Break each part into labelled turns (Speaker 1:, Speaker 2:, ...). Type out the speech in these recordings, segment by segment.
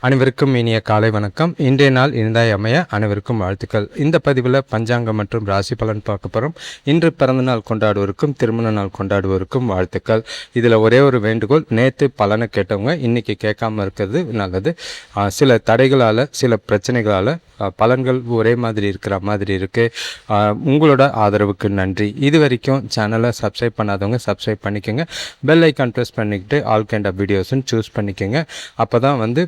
Speaker 1: அனைவருக்கும் இனிய காலை வணக்கம். இன்றைய நாள் இனிதாய் அமைய அனைவருக்கும் வாழ்த்துக்கள். இந்த பதிவில் பஞ்சாங்கம் மற்றும் ராசி பலன் பார்க்க போகிறோம். இன்று பிறந்த நாள் கொண்டாடுவோருக்கும் திருமண நாள் கொண்டாடுவோருக்கும் வாழ்த்துக்கள். இதில் ஒரே ஒரு வேண்டுகோள், நேற்று பலனை கேட்டவங்க இன்றைக்கி கேட்காம இருக்கிறது நல்லது. சில தடைகளால் சில பிரச்சனைகளால் பலன்கள் ஒரே மாதிரி இருக்கிற மாதிரி இருக்குது. உங்களோட ஆதரவுக்கு நன்றி. இது வரைக்கும் சேனலை சப்ஸ்கிரைப் பண்ணாதவங்க சப்ஸ்கிரைப் பண்ணிக்கோங்க. பெல் ஐக்கான் ப்ரெஸ் பண்ணிக்கிட்டு ஆல் கைண்ட் ஆஃப் வீடியோஸ்ன்னு சூஸ் பண்ணிக்கோங்க. அப்போ தான்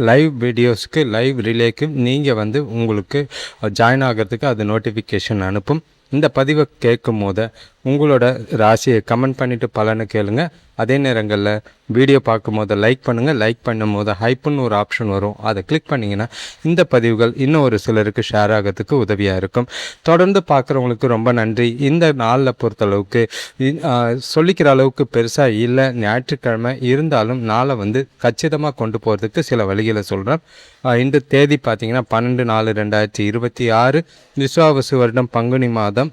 Speaker 1: லைவ் வீடியோஸ்க்கு லைவ் ரிலேக்கு நீங்கள் உங்களுக்கு ஜாயின் ஆகிறதுக்கு அது நோட்டிஃபிகேஷன் அனுப்பும். இந்த பதிவை கேட்கும் போது உங்களோட ராசியை கமெண்ட் பண்ணிவிட்டு பலனை கேளுங்க. அதே நேரங்களில் வீடியோ பார்க்கும் போது லைக் பண்ணுங்கள். லைக் பண்ணும் போது ஹைப்புன்னு ஒரு ஆப்ஷன் வரும், அதை கிளிக் பண்ணிங்கன்னா இந்த பதிவுகள் இன்னும் ஒரு சிலருக்கு ஷேர் ஆகிறதுக்கு உதவியாக இருக்கும். தொடர்ந்து பார்க்குறவங்களுக்கு ரொம்ப நன்றி. இந்த நாளில் பொறுத்தளவுக்கு சொல்லிக்கிற அளவுக்கு பெருசாக இல்லை, ஞாயிற்றுக்கிழமை இருந்தாலும் நாளை கச்சிதமாக கொண்டு போகிறதுக்கு சில வழிகளை சொல்கிறேன். இன்று தேதி பார்த்திங்கன்னா 12/4/2026 விஸ்வாவசு வருடம் பங்குனி மாதம்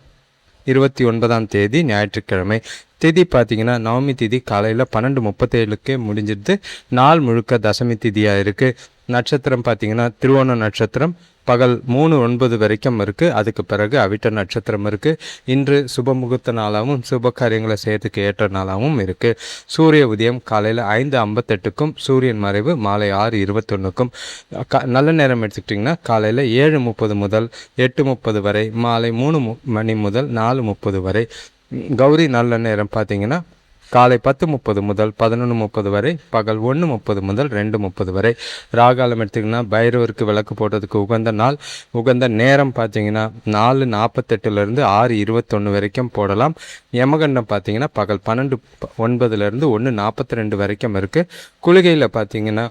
Speaker 1: 29ஆம் தேதி ஞாயிற்றுக்கிழமை. திதி பார்த்திங்கன்னா நவமி திதி காலையில் 12:37 முடிஞ்சிருது. நாள் முழுக்க தசமி திதியாக இருக்குது. நட்சத்திரம் பார்த்திங்கன்னா திருவோண நட்சத்திரம் பகல் 3:09 வரைக்கும் இருக்குது. அதுக்கு பிறகு அவிட்ட நட்சத்திரம் இருக்குது. இன்று சுப முகூர்த்த நாளாகவும் சுப காரியங்களை செய்யறதுக்கு ஏற்ற நாளாகவும் இருக்குது. சூரிய உதயம் காலையில் 5:58க்கும் சூரியன் மறைவு மாலை 6:21க்கும். நல்ல நேரம் எடுத்துக்கிட்டிங்கன்னா காலையில் 7:30 முதல் 8:30 வரை, மாலை 3 மணி முதல் 4:30 வரை. கௌரி நல்ல நேரம் பார்த்திங்கன்னா காலை 10:30 முதல் 11:30 வரை, பகல் 1:30 முதல் 2:30 வரை. ராகாலம் எடுத்திங்கன்னா பைரவருக்கு விளக்கு போடுறதுக்கு உகந்த நாள். உகந்த நேரம் பார்த்திங்கன்னா 4:48 6:21 வரைக்கும் போடலாம். யமகண்டம் பார்த்திங்கன்னா பகல் 12:09 1:42 வரைக்கும் இருக்குது. குளிகையில் பார்த்திங்கன்னா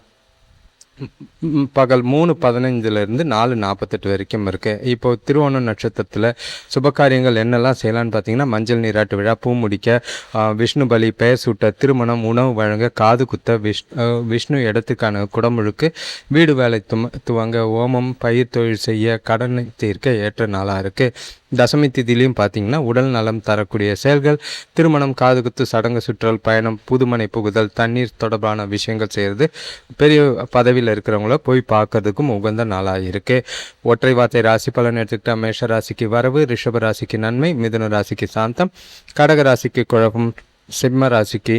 Speaker 1: பகல் 3:15 4:48 வரைக்கும் இருக்குது. இப்போது திருவோண நட்சத்திரத்தில் சுபகாரியங்கள் என்னெல்லாம் செய்யலான்னு பார்த்தீங்கன்னா மஞ்சள் நீராட்டு விழா, பூ முடிக்க, விஷ்ணு பலி, பெயர் சூட்ட, திருமணம், உணவு வழங்க, காது குத்த, விஷ்ணு இடத்துக்கான குடமுழுக்கு, வீடு வேலை துவங்க, ஓமம், பயிர் தொழில் செய்ய, கடனை தீர்க்க ஏற்ற நாளாக இருக்குது. தசமி திதியிலையும் பார்த்திங்கன்னா உடல் நலம் தரக்கூடிய செயல்கள், திருமணம், காதுகுத்து, சடங்கு, சுற்றல், பயணம், புதுமனை புகுதல், தண்ணீர் தொடர்பான விஷயங்கள் செய்கிறது. பெரிய பதவியில் இருக்கிறவங்கள போய் பார்க்கறதுக்கும் உகந்த நாளாக இருக்குது. ஒற்றை வார்த்தை ராசி பலன் எடுத்துக்கிட்டால் மேஷ ராசிக்கு வரவு, ரிஷப ராசிக்கு நன்மை, மிதுன ராசிக்கு சாந்தம், கடக ராசிக்கு குழப்பம், சிம்ம ராசிக்கு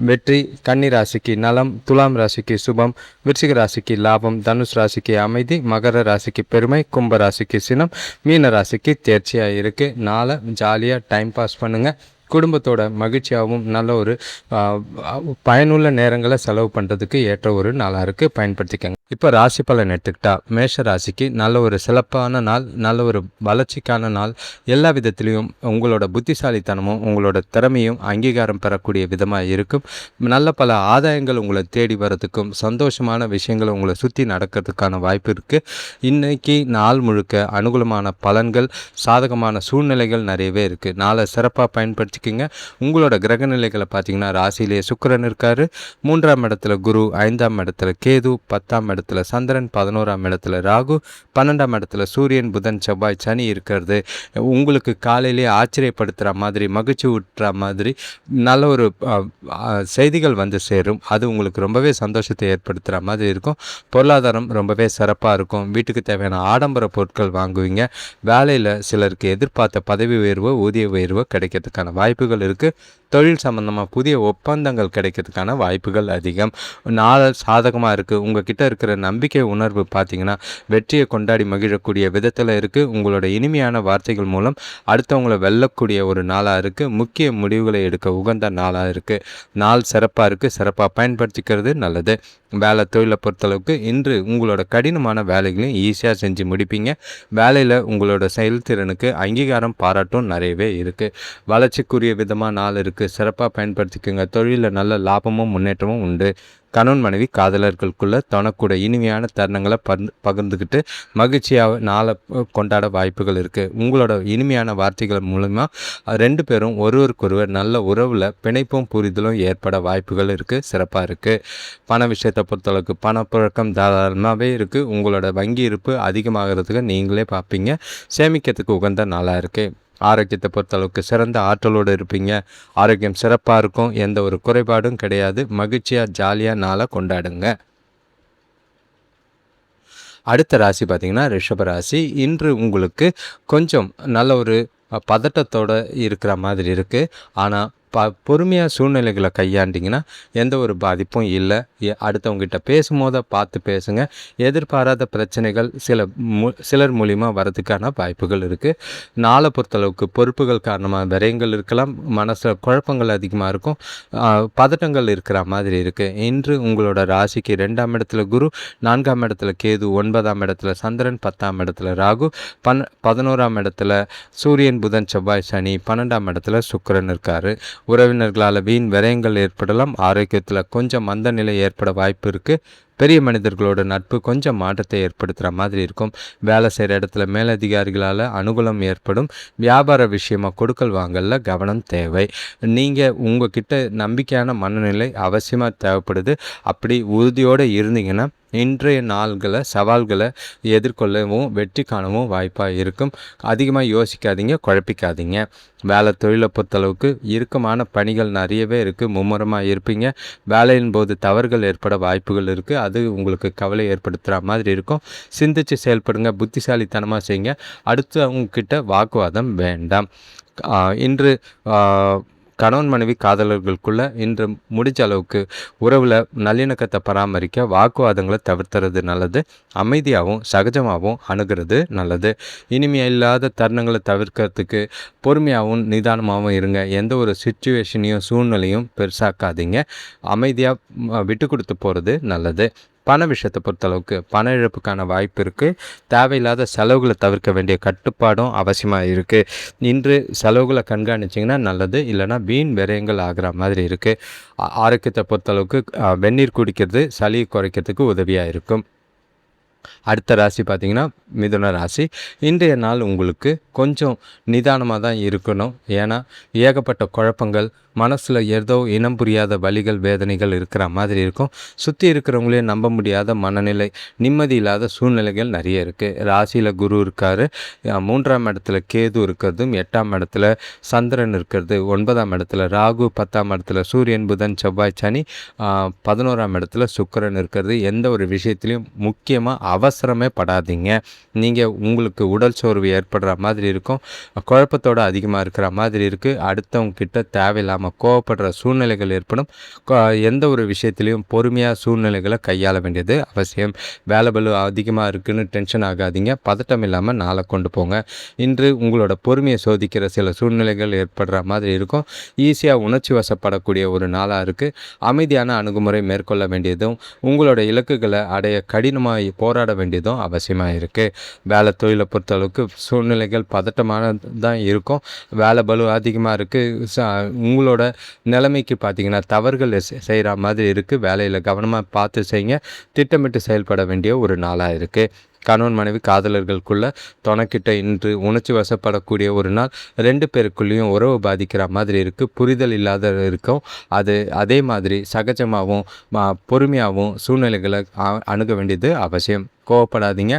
Speaker 1: வெற்றி, கன்னி ராசிக்கு நலம், துலாம் ராசிக்கு சுபம், விருச்சிக ராசிக்கு லாபம், தனுஷ் ராசிக்கு அமைதி, மகர ராசிக்கு பெருமை, கும்ப ராசிக்கு சினம், மீன ராசிக்கு தேர்ச்சியாக இருக்குது. நாளை ஜாலியாக டைம் பாஸ் பண்ணுங்கள். குடும்பத்தோட மகிழ்ச்சியாகவும் நல்ல ஒரு பயனுள்ள நேரங்களை செலவு பண்ணுறதுக்கு ஏற்ற ஒரு நாளாக இருக்குது, பயன்படுத்திக்கங்க. இப்போ ராசி பலன் எடுத்துக்கிட்டா மேஷ ராசிக்கு நல்ல ஒரு சிறப்பான நாள், நல்ல ஒரு வளர்ச்சிக்கான நாள். எல்லா விதத்துலேயும் உங்களோட புத்திசாலித்தனமும் உங்களோட திறமையும் அங்கீகாரம் பெறக்கூடிய விதமாக இருக்கும். நல்ல பல ஆதாயங்கள் உங்களை தேடி வர்றதுக்கும் சந்தோஷமான விஷயங்கள் உங்களை சுற்றி நடக்கிறதுக்கான வாய்ப்பு இருக்குது. இன்றைக்கி நாள் முழுக்க அனுகூலமான பலன்கள், சாதகமான சூழ்நிலைகள் நிறையவே இருக்குது. நாளை சிறப்பாக பயன்படுத்தி உங்களோட கிரக நிலைகளை பார்த்தீங்கன்னா ராசியிலேயே சுக்கிரன் இருக்காரு, 3ஆம் இடத்துல குரு, 5ஆம் இடத்துல கேது, 10ஆம் இடத்துல சந்திரன், 11ஆம் இடத்துல ராகு, 12ஆம் இடத்துல சூரியன், புதன், செவ்வாய், சனி இருக்கிறது உங்களுக்கு காலையிலேயே ஆச்சரியப்படுத்துகிற மாதிரி, மகிழ்ச்சி ஊட்டுற மாதிரி நல்ல ஒரு செய்திகள் சேரும். அது உங்களுக்கு ரொம்பவே சந்தோஷத்தை ஏற்படுத்துகிற மாதிரி இருக்கும். பொருளாதாரம் ரொம்பவே சிறப்பாக இருக்கும். வீட்டுக்கு தேவையான ஆடம்பர பொருட்கள் வாங்குவீங்க. வேலையில் சிலருக்கு எதிர்பார்த்த பதவி உயர்வோ ஊதிய உயர்வோ கிடைக்கிறதுக்கான வாய்ப்புகள் இருக்குது. தொழில் சம்பந்தமாக புதிய ஒப்பந்தங்கள் கிடைக்கிறதுக்கான வாய்ப்புகள் அதிகம். நாள் சாதகமாக இருக்குது. உங்ககிட்ட இருக்கிற நம்பிக்கை உணர்வு பார்த்திங்கன்னா வெற்றியை கொண்டாடி மகிழக்கூடிய விதத்தில் இருக்குது. உங்களோட இனிமையான வார்த்தைகள் மூலம் அடுத்தவங்களை வெல்லக்கூடிய ஒரு நாளாக இருக்குது. முக்கிய முடிவுகளை எடுக்க உகந்த நாளாக இருக்குது. நாள் சிறப்பாக இருக்குது. சிறப்பாக பயன்படுத்திக்கிறது நல்லது. வேலை தொழிலை பொறுத்தளவுக்கு இன்று உங்களோட கடினமான வேலைகளையும் ஈஸியாக செஞ்சு முடிப்பீங்க. வேலையில் உங்களோட செயல்திறனுக்கு அங்கீகாரம் பாராட்டும் நிறையவே இருக்குது. வளர்ச்சிக்குரிய விதமாக நாள் இருக்குது. சிறப்பாக பயன்படுத்திக்கோங்க. தொழிலில் நல்ல லாபமும் முன்னேற்றமும் உண்டு. கணவன் மனைவி காதலர்களுக்குள்ளே தனக்கூட இனிமையான தருணங்களை பகிர்ந்துக்கிட்டு மகிழ்ச்சியாக நாளை கொண்டாட வாய்ப்புகள் இருக்குது. உங்களோட இனிமையான வார்த்தைகள் மூலமாக 2 பேரும் ஒருவருக்கொருவர் நல்ல உறவில் பிணைப்பும் புரிதலும் ஏற்பட வாய்ப்புகள் இருக்குது. சிறப்பாக இருக்குது. பண விஷயத்தை பொறுத்தளவுக்கு பணப்புழக்கம் தாராளமாகவே இருக்குது. உங்களோட வங்கி இருப்பு அதிகமாகிறதுக்கு நீங்களே பார்ப்பீங்க. சேமிக்கிறதுக்கு உகந்த நாளாக இருக்குது. ஆரோக்கியத்தை பொறுத்தளவுக்கு சிறந்த ஆற்றலோடு இருப்பீங்க. ஆரோக்கியம் சிறப்பாக இருக்கும். எந்த ஒரு குறைபாடும் கிடையாது. மகிழ்ச்சியாக ஜாலியாக நாளை கொண்டாடுங்க. அடுத்த ராசி பார்த்திங்கன்னா ரிஷப ராசி. இன்று உங்களுக்கு கொஞ்சம் நல்ல ஒரு பதட்டத்தோடு இருக்கிற மாதிரி இருக்குது. ஆனால் பொறுமையாக சூழ்நிலைகளை கையாண்டிங்கன்னா எந்த ஒரு பாதிப்பும் இல்லை. அடுத்தவங்ககிட்ட பேசும்போது பார்த்து பேசுங்க. எதிர்பாராத பிரச்சனைகள் சிலர் மூலிமா வரதுக்கான வாய்ப்புகள் இருக்குது. நாளை பொறுத்தளவுக்கு பொறுப்புகள் காரணமாக விரயங்கள் இருக்கலாம். மனசில் குழப்பங்கள் அதிகமாக இருக்கும். பதட்டங்கள் இருக்கிற மாதிரி இருக்குது. இன்று உங்களோட ராசிக்கு 2ஆம் இடத்துல குரு, 4ஆம் இடத்துல கேது, 9ஆம் இடத்துல சந்திரன், 10ஆம் இடத்துல ராகு, 11ஆம் இடத்துல சூரியன், புதன், செவ்வாய், சனி, 12ஆம் இடத்துல சுக்கிரன் இருக்கார். உறவினர்களால் வீண் விரயங்கள் ஏற்படலாம். ஆரோக்கியத்தில் கொஞ்சம் மந்த நிலை ஏற்பட வாய்ப்பு இருக்குது. பெரிய மனிதர்களோட நட்பு கொஞ்சம் மாற்றத்தை ஏற்படுத்துகிற மாதிரி இருக்கும். வேலை செய்கிற இடத்துல மேலதிகாரிகளால் அனுகூலம் ஏற்படும். வியாபார விஷயமாக கொடுக்கல் வாங்கல கவனம் தேவை. நீங்கள் உங்ககிட்ட நம்பிக்கையான மனநிலை அவசியமாக தேவைப்படுது. அப்படி உறுதியோடு இருந்தீங்கன்னா இன்றைய சவால்களை எதிர்கொள்ளவும் வெற்றி காணவும் வாய்ப்பாக இருக்கும். அதிகமாக யோசிக்காதீங்க, குழப்பிக்காதீங்க. வேலை தொழிலை பொறுத்தளவுக்கு இறுக்கமான பணிகள் நிறையவே இருக்குது. மும்முரமாக இருப்பீங்க. வேலையின் போது தவறுகள் ஏற்பட வாய்ப்புகள் இருக்குது. அது உங்களுக்கு கவலை ஏற்படுத்துகிற மாதிரி இருக்கும். சிந்தித்து செயல்படுங்க, புத்திசாலித்தனமாக செய்யுங்க. அடுத்தவங்கக்கிட்ட வாக்குவாதம் வேண்டாம். இன்று கணவன் மனைவி காதலர்களுக்குள்ள இன்று முடிஞ்ச அளவுக்கு உறவில் நல்லிணக்கத்தை பராமரிக்க வாக்குவாதங்களை தவிர்த்துறது நல்லது. அமைதியாகவும் சகஜமாகவும் அணுகிறது நல்லது. இனிமையாக இல்லாத தருணங்களை தவிர்க்கிறதுக்கு பொறுமையாகவும் நிதானமாகவும் இருங்க. எந்த ஒரு சுச்சுவேஷனையும் சூழ்நிலையும் பெருசாக்காதீங்க. அமைதியாக விட்டு கொடுத்து போகிறது நல்லது. பண விஷயத்தை பொறுத்தளவுக்கு பண இழப்புக்கான வாய்ப்பு இருக்குது. தேவையில்லாத செலவுகளை தவிர்க்க வேண்டிய கட்டுப்பாடும் அவசியமாக இருக்குது. இன்று செலவுகளை கண்காணிச்சிங்கன்னா நல்லது. இல்லைனா வீண் விரயங்கள் ஆகிற மாதிரி இருக்குது. ஆரோக்கியத்தை பொறுத்தளவுக்கு வெந்நீர் குடிக்கிறது சளி குறைக்கிறதுக்கு உதவியாக இருக்கும். அடுத்த ராசி பார்த்திங்கன்னா மிதுன ராசி. இன்றைய நாள் உங்களுக்கு கொஞ்சம் நிதானமாக தான் இருக்கணும். ஏன்னா ஏகப்பட்ட குழப்பங்கள், மனசில் ஏதோ இனம் புரியாத வலிகள் வேதனைகள் இருக்கிற மாதிரி இருக்கும். சுற்றி இருக்கிறவங்களே நம்ப முடியாத மனநிலை, நிம்மதி இல்லாத சூழ்நிலைகள் நிறைய இருக்குது. ராசியில் குரு இருக்கார். 3ஆம் இடத்துல கேது இருக்கிறதும், 8ஆம் இடத்துல சந்திரன் இருக்கிறது, 9ஆம் இடத்துல ராகு, 10ஆம் இடத்துல சூரியன், புதன், செவ்வாய், சனி, 11ஆம் இடத்துல சுக்கிரன் இருக்கிறது. எந்த ஒரு விஷயத்துலையும் முக்கியமாக அவசரமே படாதீங்க. நீங்கள் உங்களுக்கு உடல் சோர்வு ஏற்படுற மாதிரி இருக்கும். குழப்பத்தோடு அதிகமாக இருக்கிற மாதிரி இருக்குது. அடுத்தவங்க கிட்ட தேவையில்லாமல் கோவப்படுற சூழ்நிலைகள் ஏற்படும். எந்த ஒரு விஷயத்துலையும் பொறுமையாக சூழ்நிலைகளை கையாள வேண்டியது அவசியம். வேலை பளு அதிகமாக இருக்குதுன்னு டென்ஷன் ஆகாதீங்க. பதட்டம் இல்லாமல் நாளை கொண்டு போங்க. இன்று உங்களோட பொறுமையை சோதிக்கிற சில சூழ்நிலைகள் ஏற்படுற மாதிரி இருக்கும். ஈஸியாக உணர்ச்சி வசப்படக்கூடிய ஒரு நாளாக இருக்குது. அமைதியான அணுகுமுறை மேற்கொள்ள வேண்டியதும் உங்களோட இலக்குகளை அடைய கடினமாக போராட வேண்டியதும் அவசியமாக இருக்குது. வேலை தொழிலை பொறுத்தளவுக்கு சூழ்நிலைகள் பதட்டமான தான் இருக்கும். வேலை பளு அதிகமாக இருக்குது. உங்களோட நிலைமைக்கு பார்த்திங்கன்னா தவறுகள் செய்கிற மாதிரி இருக்குது. வேலையில் கவனமாக பார்த்து செய்யுங்க. திட்டமிட்டு செயல்பட வேண்டிய ஒரு நாளாக இருக்குது. கணவன் மனைவி காதலர்களுக்குள்ள துணைக்கிட்ட இன்று உணர்ச்சி வசப்படக்கூடிய ஒரு நாள். 2 பேருக்குள்ளேயும் உறவு பாதிக்கிற மாதிரி இருக்குது. புரிதல் இல்லாத இருக்கும். அதே மாதிரி சகஜமாகவும் பொறுமையாகவும் சூழ்நிலைகளை அணுக வேண்டியது அவசியம். கோவப்படாதீங்க.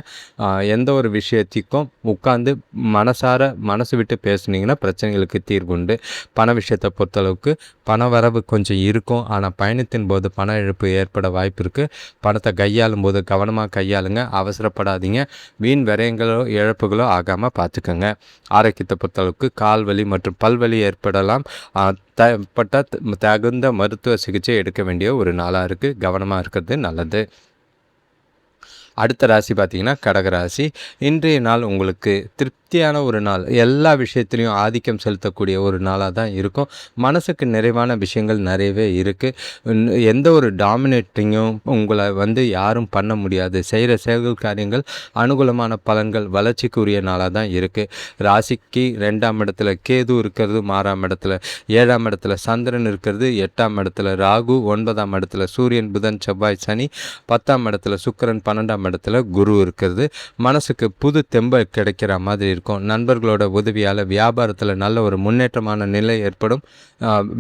Speaker 1: எந்த ஒரு விஷயத்திற்கும் உட்காந்து மனசு விட்டு பேசுனீங்கன்னா பிரச்சனைகளுக்கு தீர்வுண்டு. பண விஷயத்தை பொறுத்தளவுக்கு பண வரவு கொஞ்சம் இருக்கும். ஆனால் பயணத்தின் போது பண இழப்பு ஏற்பட வாய்ப்பு இருக்குது. பணத்தை கையாளும் போது கவனமாக கையாளுங்க. அவசரப்படாதீங்க. வீண் விரயங்களோ இழப்புகளோ ஆகாமல் பார்த்துக்கோங்க. ஆரோக்கியத்தை பொறுத்தளவுக்கு கால் வலி மற்றும் பல்வலி ஏற்படலாம். தகுந்த மருத்துவ சிகிச்சை எடுக்க வேண்டிய ஒரு நாளாக இருக்குது. கவனமாக இருக்கிறது நல்லது. அடுத்த ராசி பார்த்திங்கன்னா கடகராசி. இன்றைய நாள் உங்களுக்கு திருப்தியான ஒரு நாள். எல்லா விஷயத்துலையும் ஆதிக்கம் செலுத்தக்கூடிய ஒரு நாளாக தான் இருக்கும். மனசுக்கு நிறைவான விஷயங்கள் நிறையவே இருக்குது. எந்த ஒரு டாமினேட்டிங்கும் உங்களை யாரும் பண்ண முடியாது. செய்கிற செயல்கள் காரியங்கள் அனுகூலமான பலன்கள் வளர்ச்சிக்குரிய நாளாக தான் இருக்குது. ராசிக்கு 2ஆம் இடத்துல கேது இருக்கிறது, 6ஆம் இடத்துல 7ஆம் இடத்துல சந்திரன் இருக்கிறது, 8ஆம் இடத்துல ராகு, 9ஆம் இடத்துல சூரியன், புதன், செவ்வாய், சனி, 10ஆம் இடத்துல சுக்கிரன், 12ஆம் இடத்துல குரு இருக்கிறது. மனசுக்கு புது தெம்பு கிடைக்கிற மாதிரி இருக்கும். நண்பர்களோட உதவியால் வியாபாரத்தில் நல்ல ஒரு முன்னேற்றமான நிலை ஏற்படும்.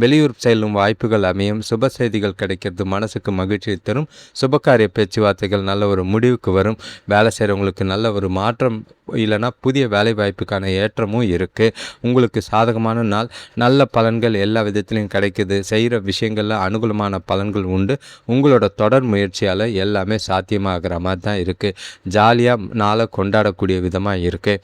Speaker 1: வெளியூர் செல்லும் வாய்ப்புகள் அமையும். சுப செய்திகள் கிடைக்கிறது மனசுக்கு மகிழ்ச்சியை தரும். சுபகாரிய பேச்சுவார்த்தைகள் நல்ல ஒரு முடிவுக்கு வரும். வேலை செய்கிறவங்களுக்கு நல்ல ஒரு மாற்றம் இல்லைனா புதிய வேலை வாய்ப்புக்கான ஏற்றமும் இருக்குது. உங்களுக்கு சாதகமான நாள். நல்ல பலன்கள் எல்லா விதத்துலையும் கிடைக்குது. செய்கிற விஷயங்களில் அனுகூலமான பலன்கள் உண்டு. உங்களோட தொடர் முயற்சியால் எல்லாமே சாத்தியமாகிற மாதிரி தான் இருக்குது. ஜாலியாக நாளை கொண்டாடக்கூடிய விதமாக இருக்குது.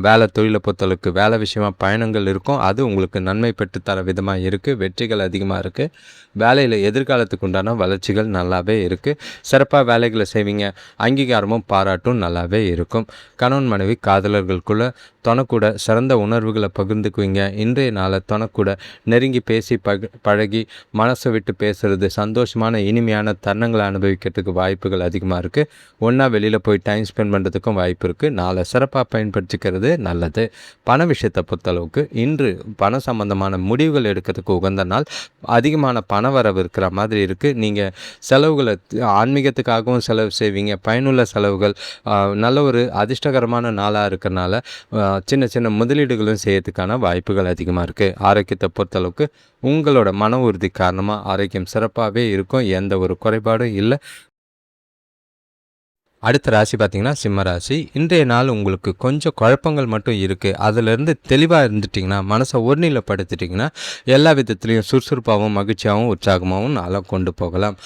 Speaker 1: வேலை தொழிலை பொறுத்தளவுக்கு வேலை விஷயமாக பயணங்கள் இருக்கும். அது உங்களுக்கு நன்மை பெற்றுத்தர விதமாக இருக்குது. வெற்றிகள் அதிகமாக இருக்குது. வேலையில் எதிர்காலத்துக்கு உண்டான வளர்ச்சிகள் நல்லாவே இருக்குது. சிறப்பாக வேலைகளை செய்வீங்க. அங்கீகாரமும் பாராட்டும் நல்லாவே இருக்கும். கணவன் மனைவி காதலர்களுக்குள்ள தொணக்கூட சிறந்த உணர்வுகளை பகிர்ந்துக்குவீங்க. இன்றைய நாளை தொணக்கூட நெருங்கி பேசி பழகி மனசை விட்டு பேசுகிறது சந்தோஷமான இனிமையான தருணங்களை அனுபவிக்கிறதுக்கு வாய்ப்புகள் அதிகமாக இருக்குது. ஒன்றா வெளியில் போய் டைம் ஸ்பெண்ட் பண்ணுறதுக்கும் வாய்ப்பு இருக்குது. நாளை சிறப்பாக பயன்படுத்திக்கிறது நல்லது. பண விஷயத்தை பொறுத்தளவுக்கு இன்று பண சம்பந்தமான முடிவுகள் எடுக்கிறதுக்கு உகந்த நாள். அதிகமான பண வரவு இருக்கிற மாதிரி இருக்குது. நீங்கள் செலவுகளை ஆன்மீகத்துக்காகவும் செலவு செய்வீங்க. பயனுள்ள செலவுகள் நல்ல ஒரு அதிர்ஷ்டகரமான நாளாக இருக்கிறனால சின்ன சின்ன முதலீடுகளும் செய்யறதுக்கான வாய்ப்புகள் அதிகமாக இருக்குது. ஆரோக்கியத்தை பொறுத்தளவுக்கு உங்களோட மன உறுதி காரணமாக ஆரோக்கியம் சிறப்பாகவே இருக்கும். எந்த ஒரு குறைபாடும் இல்லை. அடுத்த ராசி பார்த்திங்கன்னா சிம்ம ராசி. இன்றைய நாள் உங்களுக்கு கொஞ்சம் குழப்பங்கள் மட்டும் இருக்குது. அதிலிருந்து தெளிவாக இருந்துட்டிங்கன்னா, மனசை ஒருநிலைப்படுத்திட்டிங்கன்னா எல்லா விதத்துலேயும் சுறுசுறுப்பாகவும் மகிழ்ச்சியாகவும் உற்சாகமாகவும் நாளாக கொண்டு போகலாம்.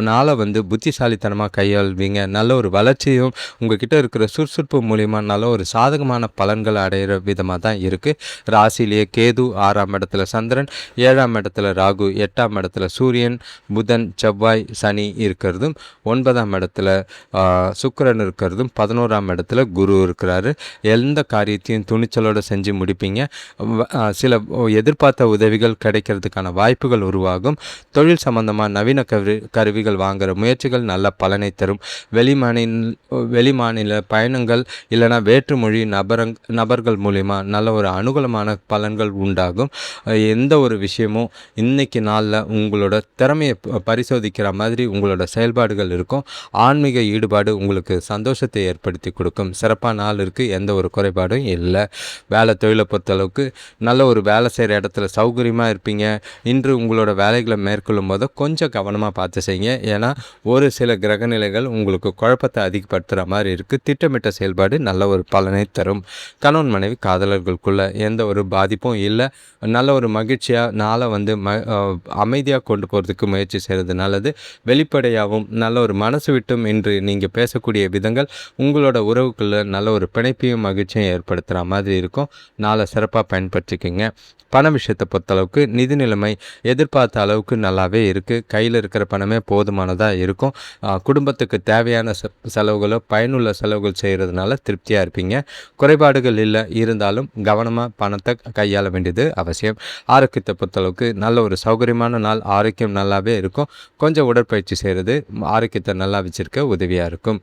Speaker 1: நாளை புத்திசாலித்தனமாக கையாள்வீங்க. நல்ல ஒரு வளர்ச்சியும் உங்கள்கிட்ட இருக்கிற சுறுசுறுப்பு மூலிமா நல்ல ஒரு சாதகமான பலன்களை அடைகிற விதமாக தான் இருக்குது. ராசிலேயே கேது, 6ஆம் இடத்துல சந்திரன், 7ஆம் இடத்துல ராகு, 8ஆம் இடத்துல சூரியன், புதன், செவ்வாய், சனி இருக்கிறதும், 9ஆம் இடத்துல சுக்கிரன் இருக்கிறதும், 11ஆம் இடத்துல குரு இருக்கிறாரு. எந்த காரியத்தையும் துணிச்சலோடு செஞ்சு முடிப்பீங்க. சில எதிர்பார்த்த உதவிகள் கிடைக்கிறதுக்கான வாய்ப்புகள் உருவாகும். தொழில் சம்பந்தமாக நவீன கருவிகள் வாங்குகிற முயற்சிகள் நல்ல பலனை தரும். வெளிமாநில பயணங்கள் இல்லைனா வேற்றுமொழி நபர்கள் மூலிமா நல்ல ஒரு அனுகூலமான பலன்கள் உண்டாகும். எந்த ஒரு விஷயமும் இன்னைக்கு நாளில் உங்களோட திறமையை பரிசோதிக்கிற மாதிரி உங்களோட செயல்பாடுகள் இருக்கும். ஆன்மீக ஈடுபாடு உங்களுக்கு சந்தோஷத்தை ஏற்படுத்தி கொடுக்கும். சிறப்பான நாள் இருக்குது. எந்த ஒரு குறைபாடும் இல்லை. வேலை தொழிலை பொறுத்தளவுக்கு நல்ல ஒரு வேலை செய்கிற இடத்துல சௌகரியமாக இருப்பீங்க. இன்று உங்களோட வேலைகளை மேற்கொள்ளும் போது கொஞ்சம் கவனமாக பார்த்து செய்யுங்க. ஏன்னா ஒரு சில கிரகநிலைகள் உங்களுக்கு குழப்பத்தை அதிகப்படுத்துகிற மாதிரி இருக்குது. திட்டமிட்ட செயல்பாடு நல்ல ஒரு பலனை தரும். கணவன் மனைவி காதலர்களுக்குள்ள எந்த ஒரு பாதிப்பும் இல்லை. நல்ல ஒரு மகிழ்ச்சியாக நாளை அமைதியாக கொண்டு போகிறதுக்கு முயற்சி செய்கிறது நல்லது. வெளிப்படையாகவும் நல்ல ஒரு மனசு விட்டும் இன்று நீங்கள் பேசக்கூடிய விதங்கள் உங்களோட உறவுக்குள்ள நல்ல ஒரு பிணைப்பையும் மகிழ்ச்சியும் ஏற்படுத்துகிற மாதிரி இருக்கும். நாளை சிறப்பாக பயன்படுத்திக்கோங்க. பண விஷயத்தை பொறுத்தளவுக்கு நிதி நிலைமை எதிர்பார்த்த அளவுக்கு நல்லாவே இருக்குது. கையில் இருக்கிற பணமே போதுமானதாக இருக்கும். குடும்பத்துக்கு தேவையான செலவுகளோ பயனுள்ள செலவுகள் செய்கிறதுனால திருப்தியாக இருப்பீங்க. குறைபாடுகள் இல்லை. இருந்தாலும் கவனமாக பணத்தை கையாள வேண்டியது அவசியம். ஆரோக்கியத்தை பொறுத்தளவுக்கு நல்ல ஒரு சௌகரியமான நாள். ஆரோக்கியம் நல்லாவே இருக்கும். கொஞ்சம் உடற்பயிற்சி செய்கிறது ஆரோக்கியத்தை நல்லா வச்சிருக்க உதவியாக இருக்கும்.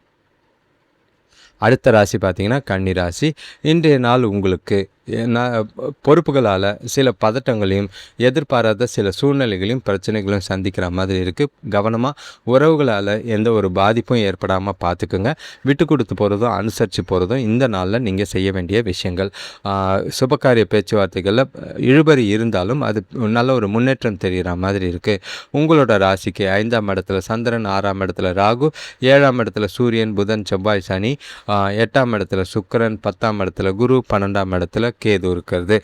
Speaker 1: அடுத்த ராசி பார்த்திங்கன்னா கன்னி ராசி. இன்றைய நாள் உங்களுக்கு பொறுப்புகளால் சில பதட்டங்களையும் எதிர்பாராத சில சூழ்நிலைகளையும் பிரச்சனைகளையும் சந்திக்கிற மாதிரி இருக்குது. கவனமாக உறவுகளால் எந்த ஒரு பாதிப்பும் ஏற்படாமல் பார்த்துக்குங்க. விட்டு கொடுத்து போகிறதும் அனுசரித்து போகிறதும் இந்த நாளில் நீங்கள் செய்ய வேண்டிய விஷயங்கள். சுபகாரிய பேச்சுவார்த்தைகளில் இழுபறி இருந்தாலும் அது நல்ல ஒரு முன்னேற்றம் தெரிகிற மாதிரி இருக்குது. உங்களோட ராசிக்கு 5ஆம் இடத்துல சந்திரன், 6ஆம் இடத்துல ராகு, 7ஆம் இடத்துல சூரியன், புதன், செவ்வாய், சனி, 8ஆம் இடத்துல சுக்கிரன், 10ஆம் இடத்துல குரு, 12ஆம் இடத்துல கேது இருக்கிறது.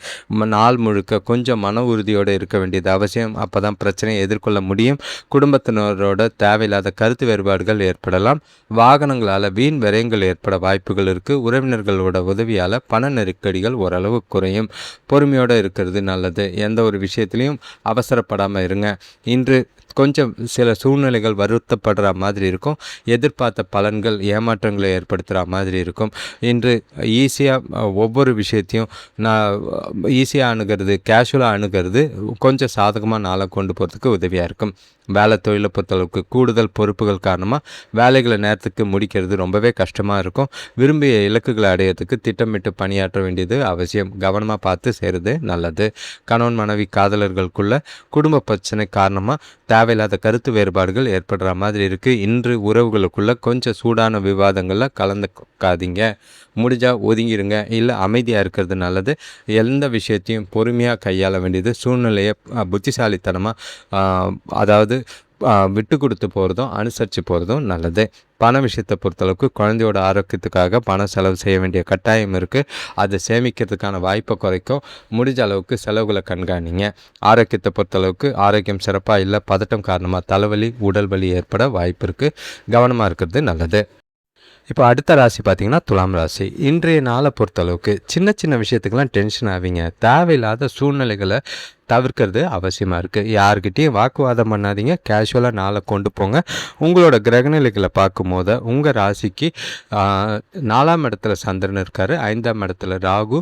Speaker 1: நாள் முழுக்க கொஞ்சம் மன உறுதியோடு இருக்க வேண்டியது அவசியம். அப்போ தான் பிரச்சனையை எதிர்கொள்ள முடியும். குடும்பத்தினரோட தேவையில்லாத கருத்து வேறுபாடுகள் ஏற்படலாம். வாகனங்களால் வீண் விரயங்கள் ஏற்பட வாய்ப்புகள் இருக்குது. உறவினர்களோட உதவியால் பண நெருக்கடிகள் ஓரளவு குறையும். பொறுமையோடு இருக்கிறது நல்லது. எந்த ஒரு விஷயத்துலையும் அவசரப்படாமல் இருங்க. இன்று கொஞ்சம் சில சூழ்நிலைகள் வருத்தப்படுற மாதிரி இருக்கும். எதிர்பார்த்த பலன்கள் ஏமாற்றங்களை ஏற்படுத்துகிற மாதிரி இருக்கும். இன்று ஈஸியாக ஒவ்வொரு விஷயத்தையும் ஈஸியாக அணுகிறது, கேஷுவலாக அணுகிறது கொஞ்சம் சாதகமாக நாளை கொண்டு போகிறதுக்கு உதவியாக இருக்கும். வேலை தொழிலை பொறுத்தளவுக்கு கூடுதல் பொறுப்புகள் காரணமாக வேலைகளை நேரத்துக்கு முடிக்கிறது ரொம்பவே கஷ்டமாக இருக்கும். விரும்பிய இலக்குகளை அடையிறதுக்கு திட்டமிட்டு பணியாற்ற வேண்டியது அவசியம். கவனமாக பார்த்து செய்கிறது நல்லது. கணவன் மனைவி காதலர்களுக்குள்ள குடும்ப பிரச்சனை காரணமாக தேவையில்லாத கருத்து வேறுபாடுகள் ஏற்படுற மாதிரி இருக்குது. இன்று உறவுகளுக்குள்ள கொஞ்சம் சூடான விவாதங்களில் கலந்துக்காதீங்க. முடிஞ்சால் ஒதுங்கிடுங்க, இல்லை அமைதியாக இருக்கிறது நல்லது. எந்த விஷயத்தையும் பொறுமையாக கையாள வேண்டியது. சூழ்நிலையை புத்திசாலித்தனமாக அதாவது விட்டு கொடுத்து போகிறதும் அனுசரித்து போகிறதும் நல்லது. பண விஷயத்தை பொறுத்தளவுக்கு குழந்தையோட ஆரோக்கியத்துக்காக பணம் செலவு செய்ய வேண்டிய கட்டாயம் இருக்குது. அதை சேமிக்கிறதுக்கான வாய்ப்பை குறைக்கும். முடிஞ்ச அளவுக்கு செலவுகளை கண்காணிங்க. ஆரோக்கியத்தை பொறுத்தளவுக்கு ஆரோக்கியம் சிறப்பாக இல்லை, பதட்டம் காரணமாக தலைவலி உடல் வலி ஏற்பட வாய்ப்பு இருக்குது. கவனமாக இருக்கிறது நல்லது. இப்போ அடுத்த ராசி பார்த்திங்கன்னா துலாம் ராசி. இன்றைய நாளை பொறுத்தளவுக்கு சின்ன சின்ன விஷயத்துக்கெல்லாம் டென்ஷன் ஆவீங்க. தேவையில்லாத சூழ்நிலைகளை தவிர்க்கிறது அவசியமாக இருக்குது. யார்கிட்டையும் வாக்குவாதம் பண்ணாதீங்க. கேஷுவலாக நாளை கொண்டு போங்க. உங்களோட கிரகநிலைகளை பார்க்கும்போது உங்கள் ராசிக்கு 4ஆம் இடத்துல சந்திரன் இருக்கார், 5ஆம் இடத்துல ராகு,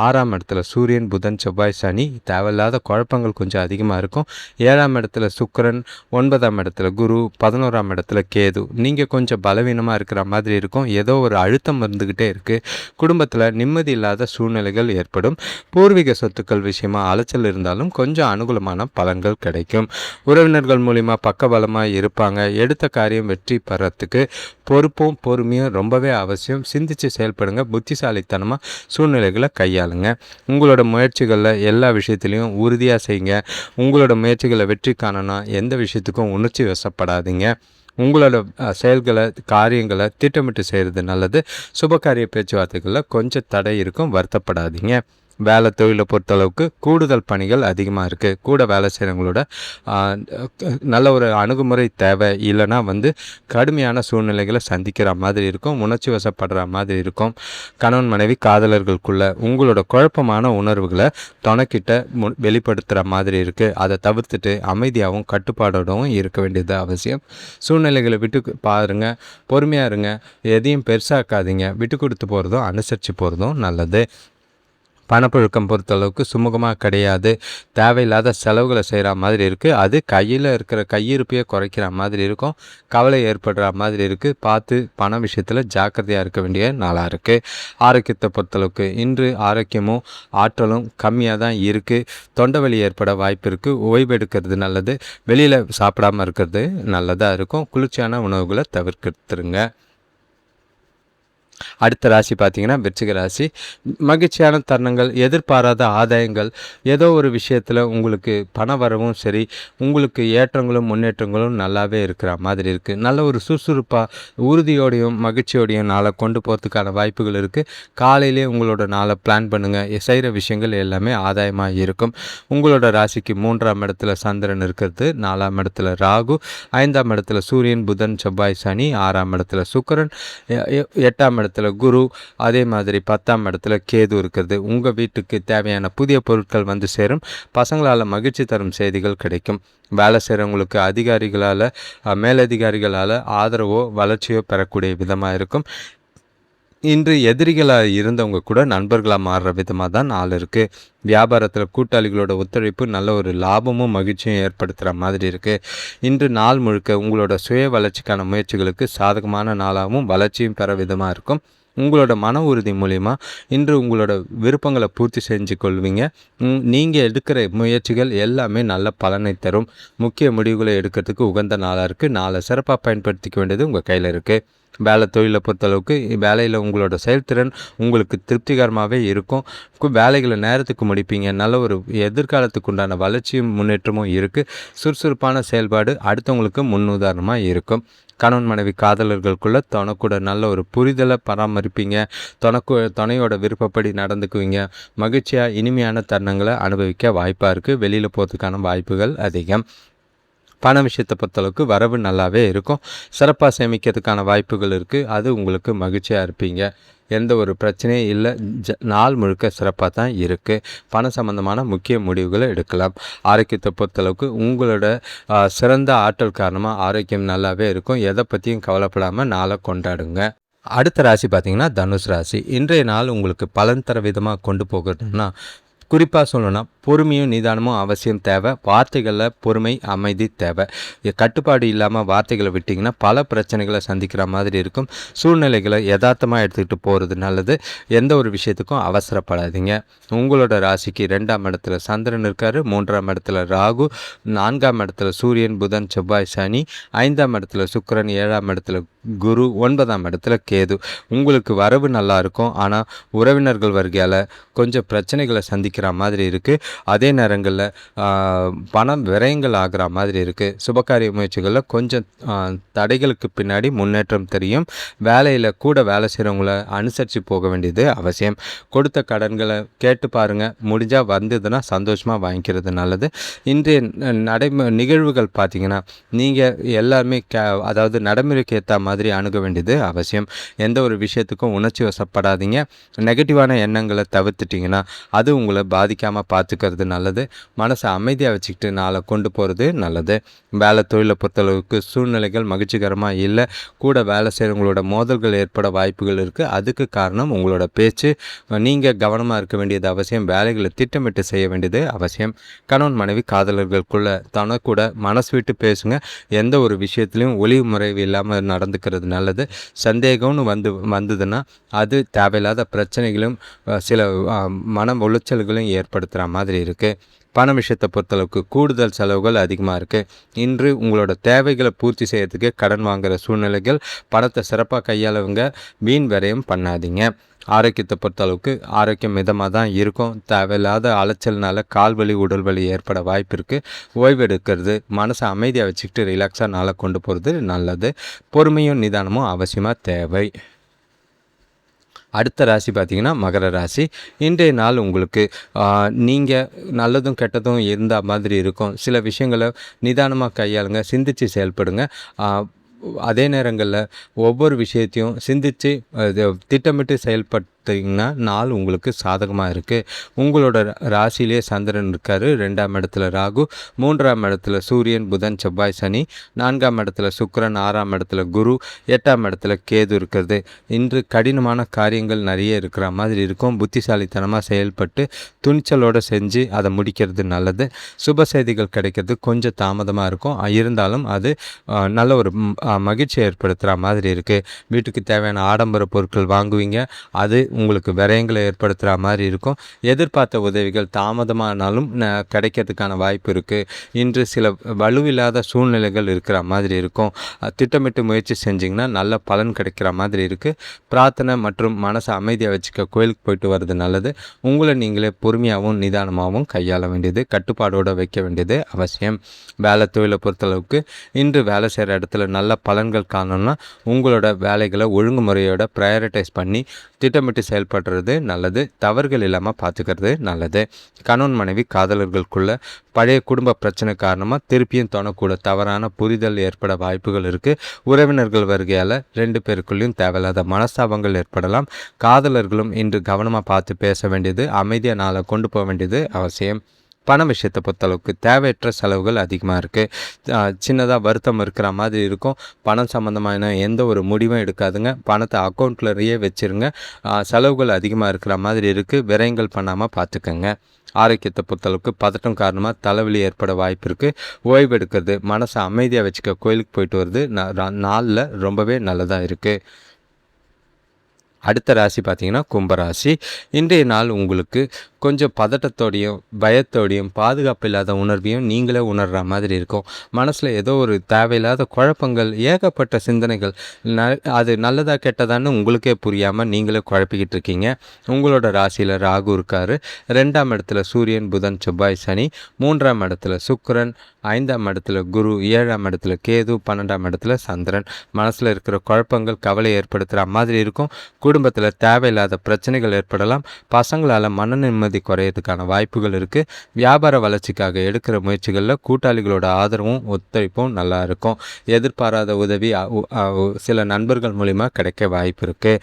Speaker 1: 6ஆம் இடத்துல சூரியன், புதன், செவ்வாய், சனி. தேவையில்லாத குழப்பங்கள் கொஞ்சம் அதிகமாக இருக்கும். 7ஆம் இடத்துல சுக்கிரன், 9ஆம் இடத்துல குரு, 11ஆம் இடத்துல கேது. நீங்கள் கொஞ்சம் பலவீனமாக இருக்கிற மாதிரி இருக்கும். ஏதோ ஒரு அழுத்தம் இருந்துக்கிட்டே இருக்குது. குடும்பத்தில் நிம்மதி இல்லாத சூழ்நிலைகள் ஏற்படும். பூர்வீக சொத்துக்கள் விஷயமா அலைச்சல் இருந்தாலும் கொஞ்சம் அனுகூலமான பலன்கள் கிடைக்கும். உறவினர்கள் மூலிமா பக்கபலமாக இருப்பாங்க. எடுத்த காரியம் வெற்றி பெறத்துக்கு பொறுப்பும் பொறுமையும் ரொம்பவே அவசியம். சிந்தித்து செயல்படுங்க. புத்திசாலித்தனமாக சூழ்நிலைகளை கையாளுங்க. உங்களோட முயற்சிகளில் எல்லா விஷயத்துலையும் உறுதியாக செய்யுங்க. உங்களோட முயற்சிகளை வெற்றி காணனா எந்த விஷயத்துக்கும் உணர்ச்சி வசப்படாதீங்க. உங்களோட செயல்களை காரியங்களை திட்டமிட்டு செய்கிறது நல்லது. சுபகாரிய பேச்சுவார்த்தைகளில் கொஞ்சம் தடை இருக்கும், வருத்தப்படாதீங்க. வேலை தொழிலை பொறுத்தளவுக்கு கூடுதல் பணிகள் அதிகமாக இருக்குது. கூட வேலை செய்கிறவங்களோட நல்ல ஒரு அணுகுமுறை தேவை. இல்லைனா கடுமையான சூழ்நிலைகளை சந்திக்கிற மாதிரி இருக்கும். உணர்ச்சி வசப்படுற மாதிரி இருக்கும். கணவன் மனைவி காதலர்களுக்குள்ள உங்களோட குழப்பமான உணர்வுகளை துணைக்கிட்ட வெளிப்படுத்துகிற மாதிரி இருக்குது. அதை தவிர்த்துட்டு அமைதியாகவும் கட்டுப்பாடோடவும் இருக்க வேண்டியது அவசியம். சூழ்நிலைகளை விட்டு பாருங்கள், பொறுமையாக இருங்க. எதையும் பெருசாக்காதீங்க. விட்டு கொடுத்து போகிறதும் அனுசரித்து போகிறதும் நல்லது. பணப்புழக்கம் பொறுத்தளவுக்கு சுமூகமாக கிடையாது. தேவையில்லாத செலவுகளை செய்கிற மாதிரி இருக்குது. அது கையில் இருக்கிற கையிருப்பையே குறைக்கிற மாதிரி இருக்கும். கவலை ஏற்படுற மாதிரி இருக்குது. பார்த்து பண விஷயத்தில் ஜாக்கிரதையாக இருக்க வேண்டிய நாளாக இருக்குது. ஆரோக்கியத்தை பொறுத்தளவுக்கு இன்று ஆரோக்கியமும் ஆற்றலும் கம்மியாக தான் இருக்குது. தொண்டை வலி ஏற்பட வாய்ப்பு இருக்குது. ஓய்வு எடுக்கிறது நல்லது. வெளியில் சாப்பிடாமல் இருக்கிறது நல்லதாக இருக்கும். குளிர்ச்சியான உணவுகளை தவிர்த்துருங்க. அடுத்த ராசி பார்த்திங்கன்னா விருச்சிக ராசி. மகிழ்ச்சியான தருணங்கள், எதிர்பாராத ஆதாயங்கள், ஏதோ ஒரு விஷயத்தில் உங்களுக்கு பண வரவும் சரி, உங்களுக்கு ஏற்றங்களும் முன்னேற்றங்களும் நல்லாவே இருக்கிற மாதிரி இருக்குது. நல்ல ஒரு சுறுசுறுப்பாக உறுதியோடையும் மகிழ்ச்சியோடையும் நாளை கொண்டு போகிறதுக்கான வாய்ப்புகள் இருக்குது. காலையிலே உங்களோட நாளை பிளான் பண்ணுங்கள். செய்கிற விஷயங்கள் எல்லாமே ஆதாயமாக இருக்கும். உங்களோட ராசிக்கு 3ஆம் இடத்துல சந்திரன் இருக்கிறது, 4ஆம் இடத்துல ராகு, 5ஆம் இடத்துல சூரியன், புதன், செவ்வாய், சனி, 6ஆம் இடத்துல சுக்கிரன், 8ஆம் இடத்துல குரு, அதே மாதிரி 10ஆம் இடத்துல கேது இருக்கிறது. உங்கள் வீட்டுக்கு தேவையான புதிய பொருட்கள் சேரும். பசங்களால் மகிழ்ச்சி தரும் செய்திகள் கிடைக்கும். வேலை செய்கிறவங்களுக்கு அதிகாரிகளால் மேலதிகாரிகளால் ஆதரவோ வளர்ச்சியோ பெறக்கூடிய விதமாக இருக்கும். இன்று எதிரிகளாக இருந்தவங்க கூட நண்பர்களாக மாறுற விதமாக தான் நாள் இருக்குது. வியாபாரத்தில் கூட்டாளிகளோட ஒத்துழைப்பு நல்ல ஒரு லாபமும் மகிழ்ச்சியும் ஏற்படுத்துகிற மாதிரி இருக்குது. இன்று நாள் முழுக்க உங்களோட சுய வளர்ச்சிக்கான முயற்சிகளுக்கு சாதகமான நாளாகவும் வளர்ச்சியும் பெற விதமாக இருக்கும். உங்களோட மன உறுதி மூலிமா இன்று உங்களோட விருப்பங்களை பூர்த்தி செஞ்சு கொள்வீங்க. நீங்கள் எடுக்கிற முயற்சிகள் எல்லாமே நல்ல பலனை தரும். முக்கிய முடிவுகளை எடுக்கிறதுக்கு உகந்த நாளாக இருக்குது. நாளை சிறப்பாக பயன்படுத்திக்க வேண்டியது உங்கள் கையில் இருக்குது. வேலை தொழிலை பொறுத்தளவுக்கு வேலையில் உங்களோட செயல்திறன் உங்களுக்கு திருப்திகரமாகவே இருக்கும். வேலைகளை நேரத்துக்கு முடிப்பீங்க. நல்ல ஒரு எதிர்காலத்துக்கு உண்டான வளர்ச்சியும் முன்னேற்றமும் இருக்குது. சுறுசுறுப்பான செயல்பாடு அடுத்தவங்களுக்கு முன்னுதாரணமாக இருக்கும். கணவன் மனைவி காதலர்களுக்குள்ள தனக்கூட நல்ல ஒரு புரிதலை பராமரிப்பீங்க. துணையோட விருப்பப்படி நடந்துக்குவீங்க. மகிழ்ச்சியாக இனிமையான தருணங்களை அனுபவிக்க வாய்ப்பாக இருக்குது. வெளியில் போகிறதுக்கான வாய்ப்புகள் அதிகம். பண விஷயத்தை பொறுத்தளவுக்கு வரவு நல்லாவே இருக்கும். சிறப்பாக சேமிக்கிறதுக்கான வாய்ப்புகள் இருக்குது. அது உங்களுக்கு மகிழ்ச்சியாக இருப்பீங்க. எந்த ஒரு பிரச்சனையும் இல்லை. நாள் முழுக்க சிறப்பாக தான் இருக்குது. பணம் சம்பந்தமான முக்கிய முடிவுகளை எடுக்கலாம். ஆரோக்கியத்தை பொறுத்தளவுக்கு உங்களோட சிறந்த ஆற்றல் காரணமாக ஆரோக்கியம் நல்லாவே இருக்கும். எதை பற்றியும் கவலைப்படாமல் நாளை கொண்டாடுங்க. அடுத்த ராசி பார்த்திங்கன்னா தனுஷ் ராசி. இன்றைய நாள் உங்களுக்கு பலன் தர விதமாக கொண்டு போகிறதுனா குறிப்பாக சொல்லணும்னா பொறுமையும் நிதானமும் அவசியம் தேவை. வார்த்தைகளில் பொறுமை, அமைதி தேவை. கட்டுப்பாடு இல்லாமல் வார்த்தைகளை விட்டிங்கன்னா பல பிரச்சனைகளை சந்திக்கிற மாதிரி இருக்கும். சூழ்நிலைகளை யதார்த்தமாக எடுத்துக்கிட்டு போகிறது நல்லது. எந்த ஒரு விஷயத்துக்கும் அவசரப்படாதீங்க. உங்களோட ராசிக்கு 2ஆம் இடத்துல சந்திரன் இருக்கார், 3ஆம் இடத்துல ராகு, 4ஆம் இடத்துல சூரியன், புதன், செவ்வாய், சனி, 5ஆம் இடத்துல சுக்கிரன், 7ஆம் இடத்துல குரு, 9ஆம் இடத்துல கேது. உங்களுக்கு வரவு நல்லா இருக்கும். ஆனால் உறவினர்கள் வருகையால் கொஞ்சம் பிரச்சனைகளை சந்திக்கிற மாதிரி இருக்குது. அதே நேரங்களில் பணம் விரயங்கள் ஆகிற மாதிரி இருக்குது. சுபகாரிய முயற்சிகளில் கொஞ்சம் தடைகளுக்கு பின்னாடி முன்னேற்றம் தெரியும். வேலையில் கூட வேலை செய்கிறவங்கள அனுசரித்து போக வேண்டியது அவசியம். கொடுத்த கடன்களை கேட்டு பாருங்கள். முடிஞ்சால் வந்ததுன்னா சந்தோஷமாக வாங்கிக்கிறது நல்லது. இன்றைய நிகழ்வுகள் பார்த்திங்கன்னா நீங்கள் எல்லாருமே அதாவது நடைமுறைக்கு ஏற்ற மாதிரி அணுக வேண்டியது அவசியம். எந்த ஒரு விஷயத்துக்கும் உணர்ச்சி வசப்படாதீங்க. நெகட்டிவான எண்ணங்களை தவிர்த்துட்டிங்கன்னா அது உங்களை பாதிக்காமல் பார்த்துக்கிறது நல்லது. மனசை அமைதியாக வச்சுக்கிட்டு நாளை கொண்டு போகிறது நல்லது. வேலை தொழிலை பொறுத்தளவுக்கு சூழ்நிலைகள் மகிழ்ச்சிகரமாக இல்லை. கூட வேலை செய்கிறவங்களோட மோதல்கள் ஏற்பட வாய்ப்புகள் இருக்குது. அதுக்கு காரணம் உங்களோட பேச்சு. நீங்கள் கவனமாக இருக்க வேண்டியது அவசியம். வேலைகளை திட்டமிட்டு செய்ய வேண்டியது அவசியம். கணவன் மனைவி காதலர்களுக்குள்ள தனக்கூட மனசு விட்டு பேசுங்க. எந்த ஒரு விஷயத்துலையும் ஒளிவு முறைவு இல்லாமல் நடந்துக்கிறது நல்லது. சந்தேகம்னு வந்ததுன்னா அது தேவையில்லாத பிரச்சனைகளும் சில மன உளைச்சல்களையும் ஏற்படுத்துகிற மாதிரி இருக்குது. பண விஷயத்தை பொறுத்தளவுக்கு கூடுதல் செலவுகள் அதிகமாக இருக்குது. இன்று உங்களோட தேவைகளை பூர்த்தி செய்யறதுக்கு கடன் வாங்குகிற சூழ்நிலைகள். பணத்தை சிறப்பாக கையாளவங்க. வீண் விரயம் பண்ணாதீங்க. ஆரோக்கியத்தை பொறுத்தளவுக்கு ஆரோக்கியம் மிதமாக தான் இருக்கும். தேவையில்லாத அலைச்சல்னால கால்வலி, உடல் வலி ஏற்பட வாய்ப்பு இருக்குது. ஓய்வு எடுக்கிறது, மனசை அமைதியாக வச்சுக்கிட்டு ரிலாக்ஸாக நாளை கொண்டு போகிறது நல்லது. பொறுமையும் நிதானமும் அவசியமாக தேவை. அடுத்த ராசி பார்த்திங்கன்னா மகர ராசி. இன்றைய நாள் உங்களுக்கு நீங்கள் நல்லதும் கெட்டதும் இருந்த மாதிரி இருக்கும். சில விஷயங்களை நிதானமாக கையாளுங்க, சிந்தித்து செயல்படுங்க. அதே நேரங்களில் ஒவ்வொரு விஷயத்தையும் சிந்தித்து திட்டமிட்டு செயல்பட்டிங்கன்னா நாள் உங்களுக்கு சாதகமாக இருக்குது. உங்களோட ராசியிலே சந்திரன் இருக்கார், 2ஆம் இடத்துல ராகு, 3ஆம் இடத்துல சூரியன், புதன், செவ்வாய், சனி, 4ஆம் இடத்துல சுக்கிரன், 6ஆம் இடத்துல குரு, 8ஆம் இடத்துல கேது இருக்கிறது. இன்று கடினமான காரியங்கள் நிறைய இருக்கிற மாதிரி இருக்கும். புத்திசாலித்தனமாக செயல்பட்டு துணிச்சலோடு செஞ்சு அதை முடிக்கிறது நல்லது. சுப செய்திகள் கிடைக்கிறது கொஞ்சம் தாமதமாக இருக்கும். இருந்தாலும் அது நல்ல ஒரு மகிழ்ச்சி ஏற்படுத்துகிற மாதிரி இருக்குது. வீட்டுக்கு தேவையான ஆடம்பர பொருட்கள் வாங்குவீங்க. அது உங்களுக்கு விரயங்களை ஏற்படுத்துகிற மாதிரி இருக்கும். எதிர்பார்த்த உதவிகள் தாமதமானாலும் கிடைக்கிறதுக்கான வாய்ப்பு இருக்குது. இன்று சில வலுவில்லாத சூழ்நிலைகள் இருக்கிற மாதிரி இருக்கும். திட்டமிட்டு முயற்சி செஞ்சிங்கன்னா நல்ல பலன் கிடைக்கிற மாதிரி இருக்குது. பிரார்த்தனை மற்றும் மனசை அமைதியாக வச்சுக்க கோயிலுக்கு போயிட்டு வர்றது நல்லது. உங்களை நீங்களே பொறுமையாகவும் நிதானமாகவும் கையாள வேண்டியது, கட்டுப்பாடோடு வைக்க வேண்டியது அவசியம். வேலை தொழிலை பொறுத்தளவுக்கு இன்று வேலை செய்கிற இடத்துல நல்ல பலன்கள் காணணும்னா உங்களோட வேலைகளை ஒழுங்குமுறையோட ப்ரையாரிட்டைஸ் பண்ணி திட்டமிட்டு செயல்படுறது நல்லது. தவறுகள் இல்லாமல் பார்த்துக்கிறது நல்லது. கணவன் மனைவி காதலர்களுக்குள்ள பழைய குடும்ப பிரச்சனை காரணமாக திருப்பியும் தோணக்கூட தவறான புரிதல் ஏற்பட வாய்ப்புகள் இருக்குது. உறவினர்கள் வருகையால் 2 பேருக்குள்ளேயும் தேவையில்லாத மனஸ்தாபங்கள் ஏற்படலாம். காதலர்களும் இன்று கவனமாக பார்த்து பேச வேண்டியது, அமைதியாக நாளை கொண்டு போக வேண்டியது அவசியம். பண விஷயத்தை பொறுத்தளவுக்கு தேவையற்ற செலவுகள் அதிகமாக இருக்குது. சின்னதாக வருத்தம் இருக்கிற மாதிரி இருக்கும். பணம் சம்மந்தமான எந்த ஒரு முடிவும் எடுக்காதுங்க. பணத்தை அக்கௌண்ட்லேயே வச்சுருங்க. செலவுகள் அதிகமாக இருக்கிற மாதிரி இருக்குது. விரயங்கள் பண்ணாமல் பார்த்துக்கங்க. ஆரோக்கியத்தை பொறுத்தளவுக்கு பதட்டம் காரணமாக தலைவலி ஏற்பட வாய்ப்பு இருக்குது. ஓய்வு எடுக்கிறது, மனசை அமைதியாக வச்சுக்க கோயிலுக்கு போயிட்டு வருது நாளில் ரொம்பவே நல்லதாக இருக்குது. அடுத்த ராசி பார்த்திங்கன்னா கும்பராசி. இன்றைய நாள் உங்களுக்கு கொஞ்சம் பதட்டத்தோடையும் பயத்தோடையும் பாதுகாப்பு இல்லாத உணர்வையும் நீங்களே உணர்கிற மாதிரி இருக்கும். மனசில் ஏதோ ஒரு தேவையில்லாத குழப்பங்கள், ஏகப்பட்ட சிந்தனைகள், அது நல்லதாக கெட்டதான்னு உங்களுக்கே புரியாமல் நீங்களே குழப்பிக்கிட்டு இருக்கீங்க. உங்களோட ராசியில் ராகு இருக்கார், 2ஆம் இடத்துல சூரியன், புதன், செவ்வாய், சனி, 3ஆம் இடத்துல சுக்கிரன், 5ஆம் இடத்துல குரு, 7ஆம் இடத்துல கேது, 12ஆம் இடத்துல சந்திரன். மனசில் இருக்கிற குழப்பங்கள் கவலை ஏற்படுத்துகிற மாதிரி இருக்கும். குடும்பத்தில் தேவையில்லாத பிரச்சனைகள் ஏற்படலாம். பசங்களால் மன நிம்மதி குறையறதுக்கான வாய்ப்புகள் இருக்குது. வியாபார வளர்ச்சிக்காக எடுக்கிற முயற்சிகளில் கூட்டாளிகளோட ஆதரவும் ஒத்துழைப்பும் நல்லா இருக்கும். எதிர்பாராத உதவி சில நண்பர்கள் மூலிமா கிடைக்க வாய்ப்பு இருக்குது.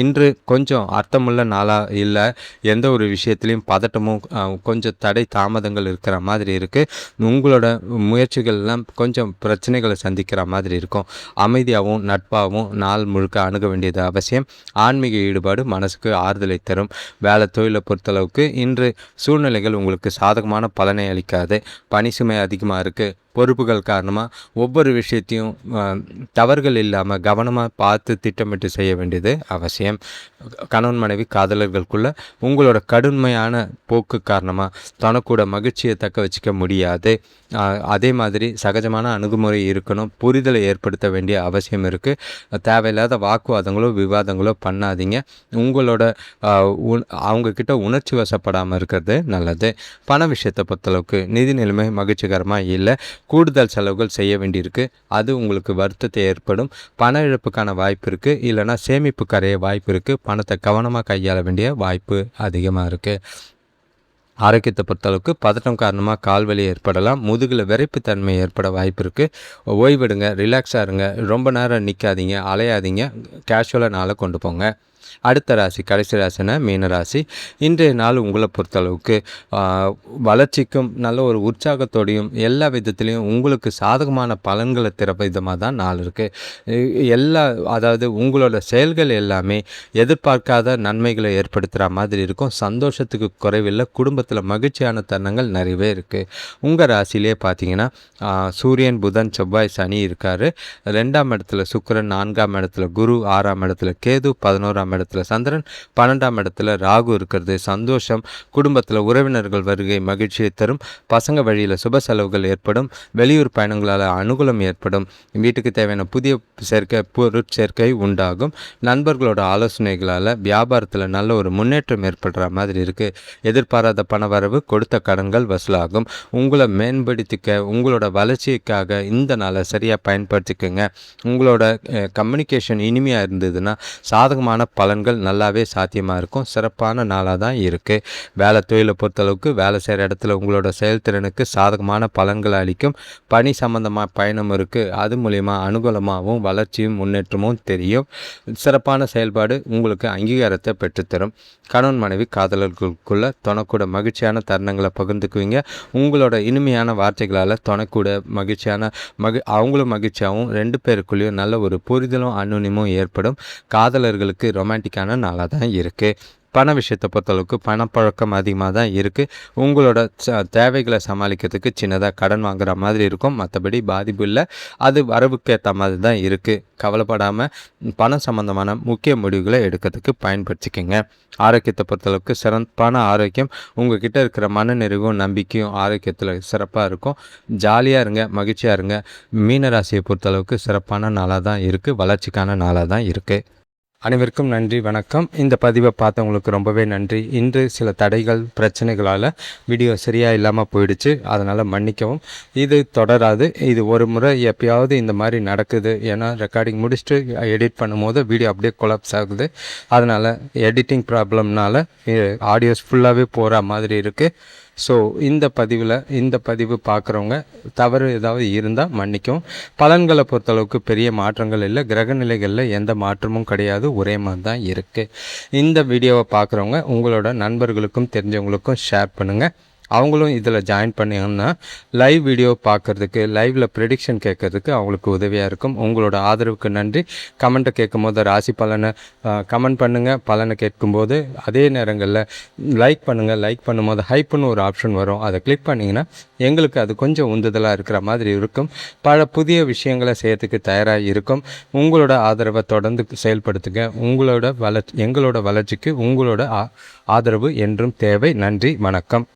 Speaker 1: இன்று கொஞ்சம் அர்த்தமுள்ள நாளாக இல்லை. எந்த ஒரு விஷயத்துலையும் பதட்டமும் கொஞ்சம் தடை தாமதங்கள் இருக்கிற மாதிரி இருக்குது. உங்களோட முயற்சிகள்லாம் கொஞ்சம் பிரச்சனைகளை சந்திக்கிற மாதிரி இருக்கும். அமைதியாகவும் நட்பாகவும் நாள் முழுக்க அணுக வேண்டியது அவசியம். ஆன்மீக ஈடுபாடு மனசுக்கு ஆறுதலை தரும். வேலை தொழிலை பொறுத்தளவுக்கு இன்று சூழ்நிலைகள் உங்களுக்கு சாதகமான பலனை அளிக்காது. பணி சுமை அதிகமாக இருக்குது. பொறுப்புகள் காரணமாக ஒவ்வொரு விஷயத்தையும் தவறுகள் இல்லாமல் கவனமாக பார்த்து திட்டமிட்டு செய்ய வேண்டியது அவசியம். கணவன் மனைவி காதலர்களுக்குள்ள உங்களோட கடுமையான போக்கு காரணமாக தனக்கூட மகிழ்ச்சியை தக்க வச்சுக்க முடியாது. அதே மாதிரி சகஜமான அணுகுமுறை இருக்கணும். புரிதலை ஏற்படுத்த வேண்டிய அவசியம் இருக்குது. தேவையில்லாத வாக்குவாதங்களோ விவாதங்களோ பண்ணாதீங்க. உங்களோட அவங்கக்கிட்ட உணர்ச்சி வசப்படாமல் இருக்கிறது நல்லது. பண விஷயத்தை பொறுத்தளவுக்கு நிதி நிலைமை மகிழ்ச்சிகரமாக இல்லை. கூடுதல் செலவுகள் செய்ய வேண்டியிருக்கு. அது உங்களுக்கு வருத்தத்தை ஏற்படும். பண இழப்புக்கான வாய்ப்பு இருக்குது. இல்லைனா சேமிப்பு கரைய வாய்ப்பு இருக்குது. பணத்தை கவனமாக கையாள வேண்டிய வாய்ப்பு அதிகமாக இருக்குது. ஆரோக்கியத்தை பொறுத்தளவுக்கு பதட்டம் காரணமாக கால்வலி ஏற்படலாம். முதுகில் விரைப்புத்தன்மை ஏற்பட வாய்ப்பு இருக்குது. ஓய்வெடுங்க, ரிலாக்ஸாக இருங்க. ரொம்ப நேரம் நிற்காதீங்க, அலையாதீங்க. கேஷுவலாக நாளை கொண்டு போங்க. அடுத்த ராசி, கடைசி ராசினா மீன ராசி. இன்றைய நாள் உங்களை பொறுத்தளவுக்கு வளர்ச்சிக்கும் நல்ல ஒரு உற்சாகத்தோடையும் எல்லா விதத்துலேயும் உங்களுக்கு சாதகமான பலன்களை தர விதமாக தான் நாள் இருக்குது. அதாவது உங்களோட செயல்கள் எல்லாமே எதிர்பார்க்காத நன்மைகளை ஏற்படுத்துகிற மாதிரி இருக்கும். சந்தோஷத்துக்கு குறைவில்லை. குடும்பத்தில் மகிழ்ச்சியான தருணங்கள் நிறையவே இருக்குது. உங்கள் ராசியிலே பார்த்தீங்கன்னா சூரியன், புதன், செவ்வாய், சனி இருக்கார். 2ஆம் இடத்துல சுக்கிரன், 4ஆம் இடத்துல குரு, 6ஆம் இடத்துல கேது, 11ஆம் இடத்துல சந்திரன், 12ஆம் இடத்துல ராகு இருக்கிறது. சந்தோஷம். குடும்பத்தில் உறவினர்கள் வருகை மகிழ்ச்சியை தரும். பசங்க வழியில் சுப செலவுகள் ஏற்படும். வெளியூர் பயணங்களால் அனுகூலம் ஏற்படும். வீட்டுக்கு தேவையான புதிய பொருட்சேர்க்கை உண்டாகும். நண்பர்களோட ஆலோசனைகளால் வியாபாரத்தில் நல்ல ஒரு முன்னேற்றம் ஏற்படுற மாதிரி இருக்குது. எதிர்பாராத பணவரவு, கொடுத்த கடன்கள் வசூலாகும். உங்களை மேம்படுத்திக்க, உங்களோட வளர்ச்சிக்காக இந்த நாளை சரியாக பயன்படுத்திக்கோங்க. உங்களோட கம்யூனிகேஷன் இனிமையாக இருந்ததுன்னா சாதகமான பலன்கள் நல்லாவே சாத்தியமாக இருக்கும். சிறப்பான நாளாக தான் இருக்குது. வேலை தொழிலை பொறுத்தளவுக்கு வேலை செய்கிற இடத்துல உங்களோட செயல்திறனுக்கு சாதகமான பலன்களை அளிக்கும். பணி சம்பந்தமாக பயணம் இருக்குது. அது மூலிமா அனுகூலமாகவும் வளர்ச்சியும் முன்னேற்றமும் தெரியும். சிறப்பான செயல்பாடு உங்களுக்கு அங்கீகாரத்தை பெற்றுத்தரும். கணவன் மனைவி காதலர்களுக்குள்ள தொனக்கூட மகிழ்ச்சியான தருணங்களை பகிர்ந்துக்குவீங்க. உங்களோட இனிமையான வார்த்தைகளால் தொனக்கூட மகிழ்ச்சியான அவங்களும் மகிழ்ச்சியாகவும் 2 பேருக்குள்ளேயும் நல்ல ஒரு புரிதலும் அன்னுனிமும் ஏற்படும். காதலர்களுக்கு ரொமான்டிக்கான நாளாக தான் இருக்குது. பண விஷயத்தை பொறுத்தளவுக்கு பணப்பழக்கம் அதிகமாக தான் இருக்குது. உங்களோட தேவைகளை சமாளிக்கிறதுக்கு சின்னதாக கடன் வாங்குகிற மாதிரி இருக்கும். மற்றபடி பாதிப்பு இல்லை. அது வரவுக்கு ஏற்ற மாதிரி தான் இருக்குது. கவலைப்படாமல் பணம் சம்பந்தமான முக்கிய முடிவுகளை எடுக்கிறதுக்கு பயன்படுத்திக்கங்க. ஆரோக்கியத்தை பொறுத்தளவுக்கு சிறப்பான ஆரோக்கியம். உங்கள் கிட்டே இருக்கிற மனநிறைவும் நம்பிக்கையும் ஆரோக்கியத்தில் சிறப்பாக இருக்கும். ஜாலியாக இருங்க, மகிழ்ச்சியாக இருங்க. மீனராசியை பொறுத்தளவுக்கு சிறப்பான நாளாக தான் இருக்குது. வளர்ச்சிக்கான நாளாக தான் இருக்குது. அனைவருக்கும் நன்றி, வணக்கம். இந்த பதிவை பார்த்தவங்களுக்கு ரொம்பவே நன்றி. இன்று சில தடைகள் பிரச்சனைகளால் வீடியோ சரியாக இல்லாமல் போயிடுச்சு. அதனால் மன்னிக்கவும். இது தொடராது. இது ஒரு முறை எப்பயாவது இந்த மாதிரி நடக்குது. ஏன்னா ரெக்கார்டிங் முடிச்சுட்டு எடிட் பண்ணும்போது வீடியோ அப்படியே கொலாப்ஸ் ஆகுது. அதனால் எடிட்டிங் ப்ராப்ளம்னால ஆடியோஸ் ஃபுல்லாகவே போகிற மாதிரி இருக்குது. ஸோ இந்த பதிவு பார்க்குறவங்க தவறு ஏதாவது இருந்தால் மன்னிக்கும். பலன்களை பொறுத்தளவுக்கு பெரிய மாற்றங்கள் இல்லை. கிரக நிலைகளில் எந்த மாற்றமும் கிடையாது. ஒரே மாதிரி தான் இருக்குது. இந்த வீடியோவை பார்க்குறவங்க உங்களோட நண்பர்களுக்கும் தெரிஞ்சவங்களுக்கும் ஷேர் பண்ணுங்கள். அவங்களும் இதில் ஜாயின் பண்ணிங்கன்னா லைவ் வீடியோ பார்க்குறதுக்கு, லைவில் ப்ரெடிக்ஷன் கேட்குறதுக்கு அவங்களுக்கு உதவியாக இருக்கும். உங்களோட ஆதரவுக்கு நன்றி. கமெண்ட்டை கேட்கும் போது ராசி பலனை கமெண்ட் பண்ணுங்கள். பலனை கேட்கும்போது அதே நேரங்களில் லைக் பண்ணுங்கள். லைக் பண்ணும்போது ஹைப்புன்னு ஒரு ஆப்ஷன் வரும். அதை கிளிக் பண்ணிங்கன்னா எங்களுக்கு அது கொஞ்சம் உந்துதலாக இருக்கிற மாதிரி இருக்கும். பல புதிய விஷயங்களை செய்யறதுக்கு தயாராக இருக்கும். உங்களோட ஆதரவை தொடர்ந்து செயல்படுத்துங்க. எங்களோட வளர்ச்சிக்கு உங்களோட ஆதரவு என்றும் தேவை. நன்றி, வணக்கம்.